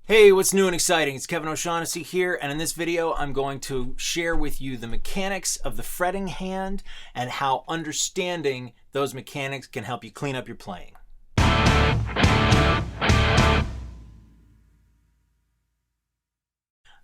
Hey, what's new and exciting? It's Kevin O'Shaughnessy here, and in this video I'm going to share with you the mechanics of the fretting hand and how understanding those mechanics can help you clean up your playing.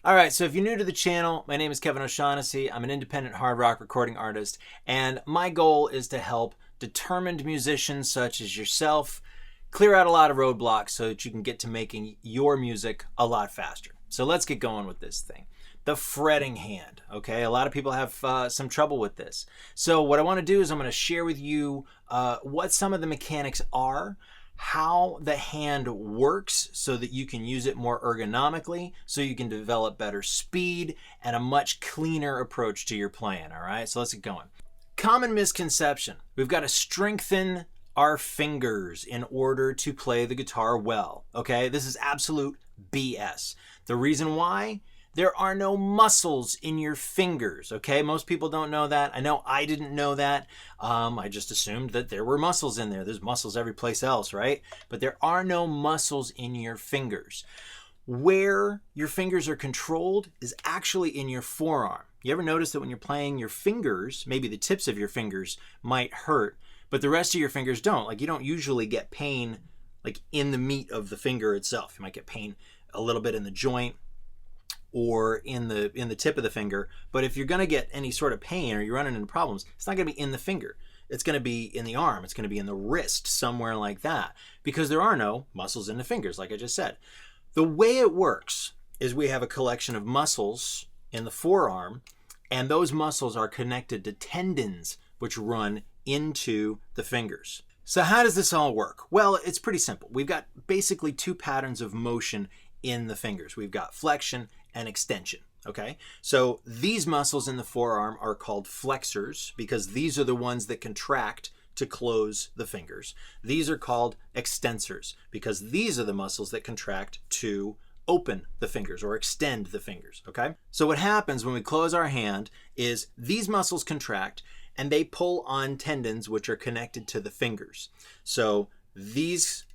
Alright, so if you're new to the channel, my name is Kevin O'Shaughnessy. I'm an independent hard rock recording artist, and my goal is to help determined musicians such as yourself clear out a lot of roadblocks so that you can get to making your music a lot faster. So let's get going with this thing. The fretting hand, okay? A lot of people have some trouble with this. So what I want to do is I'm going to share with you what some of the mechanics are, how the hand works so that you can use it more ergonomically, so you can develop better speed and a much cleaner approach to your playing, all right? So let's get going. Common misconception. We've got to strengthen our fingers in order to play the guitar well, okay? This is absolute BS. The reason why? There are no muscles in your fingers, okay? Most people don't know that. I know I didn't know that. I just assumed that there were muscles in there. There's muscles every place else, right? But there are no muscles in your fingers. Where your fingers are controlled is actually in your forearm. You ever notice that when you're playing, your fingers, maybe the tips of your fingers might hurt, but the rest of your fingers don't. Like, you don't usually get pain like in the meat of the finger itself. You might get pain a little bit in the joint or in the tip of the finger. But if you're going to get any sort of pain or you're running into problems, it's not going to be in the finger. It's going to be in the arm. It's going to be in the wrist, somewhere like that, because there are no muscles in the fingers, like I just said. The way it works is we have a collection of muscles in the forearm, and those muscles are connected to tendons which run into the fingers. So how does this all work? Well, it's pretty simple. We've got basically two patterns of motion in the fingers. We've got flexion and extension, okay? So these muscles in the forearm are called flexors because these are the ones that contract to close the fingers. These are called extensors because these are the muscles that contract to open the fingers or extend the fingers, okay? So what happens when we close our hand is these muscles contract and they pull on tendons which are connected to the fingers. So these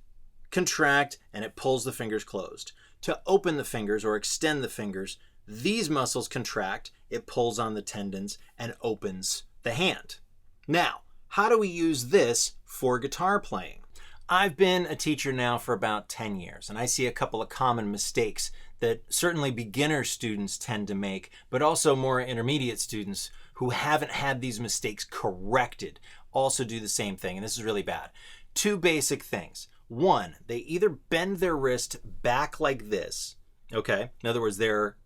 contract and it pulls the fingers closed. To open the fingers or extend the fingers, these muscles contract, it pulls on the tendons and opens the hand. Now, how do we use this for guitar playing? I've been a teacher now for about 10 years, and I see a couple of common mistakes that certainly beginner students tend to make, but also more intermediate students who haven't had these mistakes corrected also do the same thing, and this is really bad. Two basic things. One, they either bend their wrist back like this, okay? In other words, they're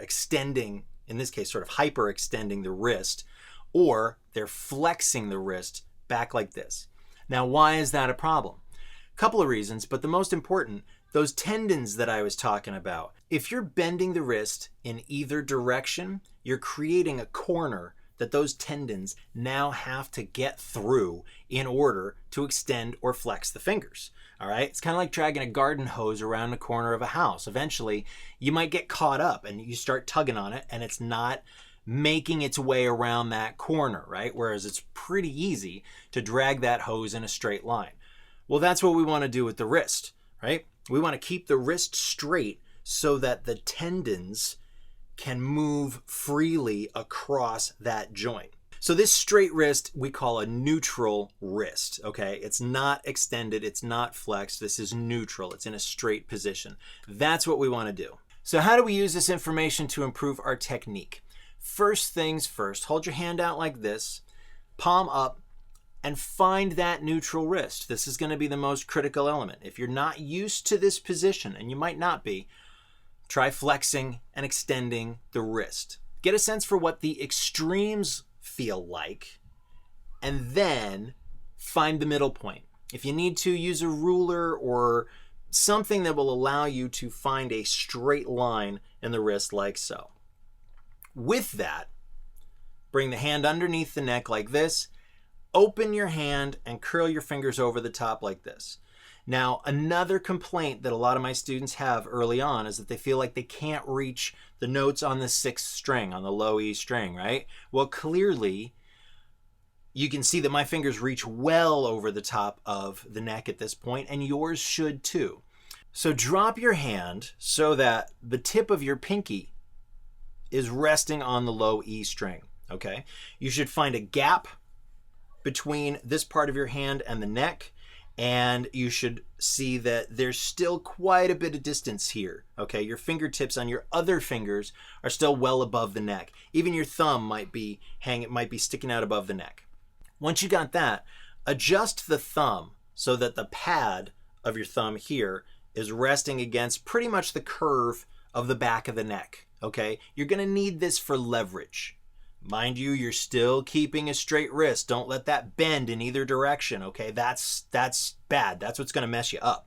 extending, in this case, sort of hyper-extending the wrist, or they're flexing the wrist back like this. Now, why is that a problem? A couple of reasons, but the most important, those tendons that I was talking about. If you're bending the wrist in either direction, you're creating a corner that those tendons now have to get through in order to extend or flex the fingers. All right? It's kind of like dragging a garden hose around the corner of a house. Eventually, you might get caught up and you start tugging on it and it's not making its way around that corner, right? Whereas it's pretty easy to drag that hose in a straight line. Well, that's what we want to do with the wrist, right? We want to keep the wrist straight so that the tendons can move freely across that joint. So this straight wrist we call a neutral wrist, okay? It's not extended, it's not flexed, this is neutral, it's in a straight position. That's what we want to do. So how do we use this information to improve our technique? First things first, hold your hand out like this, palm up, and find that neutral wrist. This is going to be the most critical element. If you're not used to this position, and you might not be, try flexing and extending the wrist. Get a sense for what the extremes feel like, and then find the middle point. If you need to, use a ruler or something that will allow you to find a straight line in the wrist like so. With that, bring the hand underneath the neck like this, open your hand and curl your fingers over the top like this. Now, another complaint that a lot of my students have early on is that they feel like they can't reach the notes on the 6th string, on the low E string, right? Well, clearly, you can see that my fingers reach well over the top of the neck at this point, and yours should too. So drop your hand so that the tip of your pinky is resting on the low E string, okay? You should find a gap between this part of your hand and the neck, and you should see that there's still quite a bit of distance here, okay? Your fingertips on your other fingers are still well above the neck. Even your thumb might be sticking out above the neck. Once you got that, adjust the thumb so that the pad of your thumb here is resting against pretty much the curve of the back of the neck, okay? You're gonna need this for leverage. Mind you, you're still keeping a straight wrist. Don't let that bend in either direction, okay? That's bad. That's what's gonna mess you up.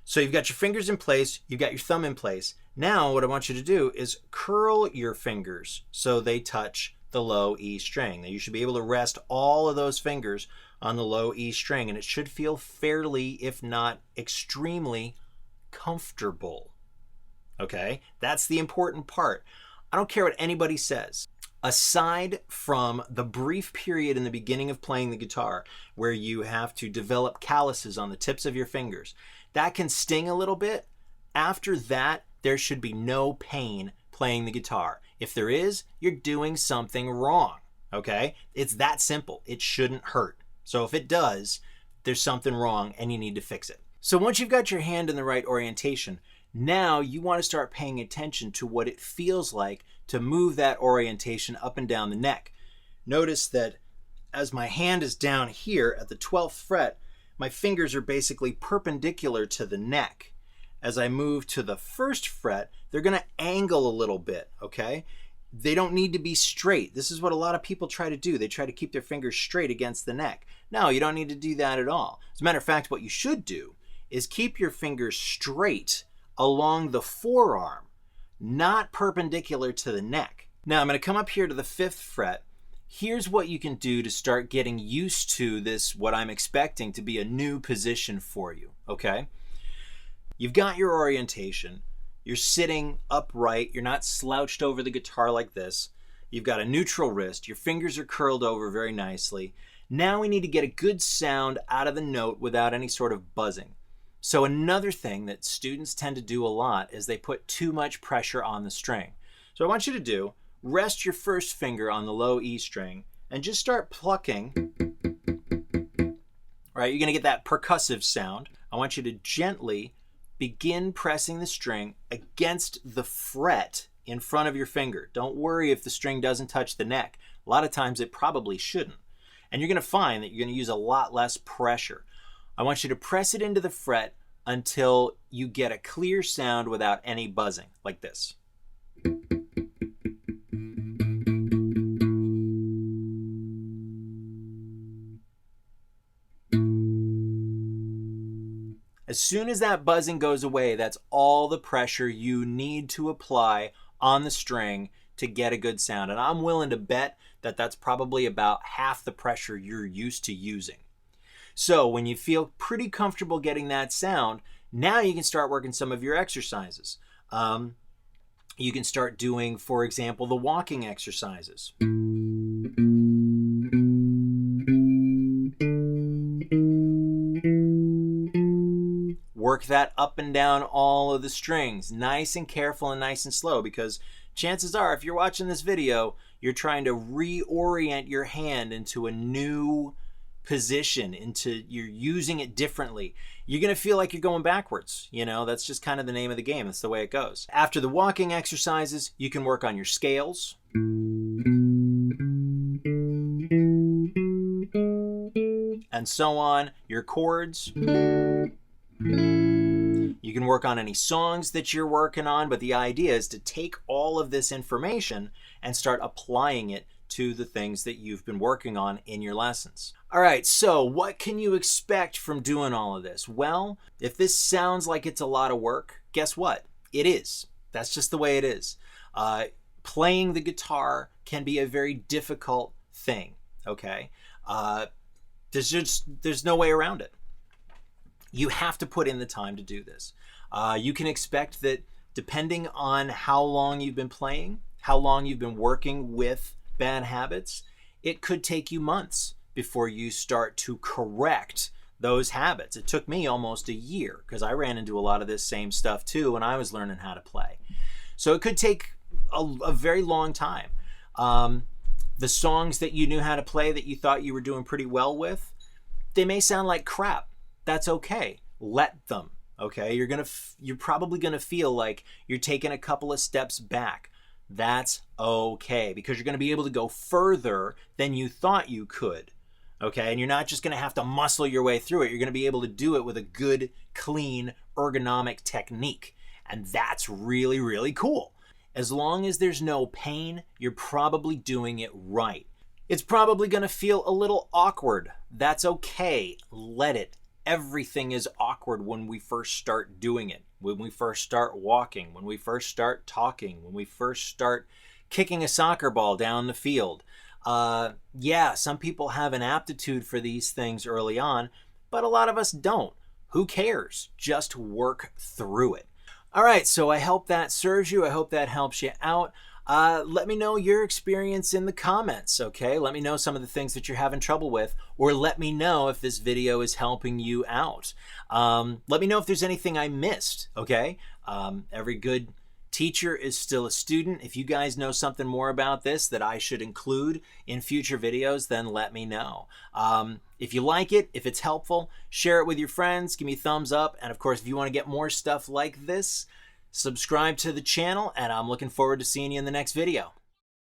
So you've got your fingers in place, you've got your thumb in place. Now what I want you to do is curl your fingers so they touch the low E string. Now you should be able to rest all of those fingers on the low E string, and it should feel fairly, if not extremely, comfortable. Okay? That's the important part. I don't care what anybody says. Aside from the brief period in the beginning of playing the guitar where you have to develop calluses on the tips of your fingers, that can sting a little bit. After that, there should be no pain playing the guitar. If there is, you're doing something wrong, okay? It's that simple. It shouldn't hurt. So if it does, there's something wrong and you need to fix it. So once you've got your hand in the right orientation, now you want to start paying attention to what it feels like to move that orientation up and down the neck. Notice that as my hand is down here at the 12th fret, my fingers are basically perpendicular to the neck. As I move to the 1st fret, they're going to angle a little bit, okay? They don't need to be straight. This is what a lot of people try to do. They try to keep their fingers straight against the neck. No, you don't need to do that at all. As a matter of fact, what you should do is keep your fingers straight along the forearm, not perpendicular to the neck. Now I'm going to come up here to the 5th fret. Here's what you can do to start getting used to this, what I'm expecting to be a new position for you, okay? You've got your orientation. You're sitting upright. You're not slouched over the guitar like this. You've got a neutral wrist. Your fingers are curled over very nicely. Now we need to get a good sound out of the note without any sort of buzzing. So another thing that students tend to do a lot is they put too much pressure on the string. So I want you to do, rest your first finger on the low E string and just start plucking. Right, you're gonna get that percussive sound. I want you to gently begin pressing the string against the fret in front of your finger. Don't worry if the string doesn't touch the neck. A lot of times it probably shouldn't. And you're gonna find that you're gonna use a lot less pressure. I want you to press it into the fret until you get a clear sound without any buzzing, like this. As soon as that buzzing goes away, that's all the pressure you need to apply on the string to get a good sound. And I'm willing to bet that that's probably about half the pressure you're used to using. So when you feel pretty comfortable getting that sound, now you can start working some of your exercises. You can start doing, for example, the walking exercises. Work that up and down all of the strings, nice and careful and nice and slow, because chances are if you're watching this video, you're trying to reorient your hand into a new position, you're using it differently. You're going to feel like you're going backwards. You know, that's just kind of the name of the game. That's the way it goes. After the walking exercises, you can work on your scales. And so on, your chords. You can work on any songs that you're working on, but the idea is to take all of this information and start applying it to the things that you've been working on in your lessons. All right, so what can you expect from doing all of this? Well, if this sounds like it's a lot of work, guess what? It is. That's just the way it is. Playing the guitar can be a very difficult thing, okay? There's no way around it. You have to put in the time to do this. You can expect that depending on how long you've been playing, how long you've been working with bad habits, it could take you months before you start to correct those habits. It took me almost a year because I ran into a lot of this same stuff too when I was learning how to play. So it could take a very long time. The songs that you knew how to play that you thought you were doing pretty well with, they may sound like crap. That's okay. Let them. Okay, you're probably gonna feel like you're taking a couple of steps back. That's okay, because you're gonna be able to go further than you thought you could. Okay, and you're not just gonna have to muscle your way through it. You're gonna be able to do it with a good, clean, ergonomic technique. And that's really, really cool. As long as there's no pain, you're probably doing it right. It's probably gonna feel a little awkward. That's okay. Let it. Everything is awkward when we first start doing it. When we first start walking, when we first start talking, when we first start kicking a soccer ball down the field. Yeah, some people have an aptitude for these things early on, but a lot of us don't. Who cares? Just work through it. All right, so I hope that serves you. I hope that helps you out. Let me know your experience in the comments, okay? Let me know some of the things that you're having trouble with, or let me know if this video is helping you out. Let me know if there's anything I missed, okay? Every good teacher is still a student. If you guys know something more about this that I should include in future videos, then let me know. If you like it, if it's helpful, share it with your friends, give me a thumbs up, and of course, if you want to get more stuff like this, subscribe to the channel, and I'm looking forward to seeing you in the next video.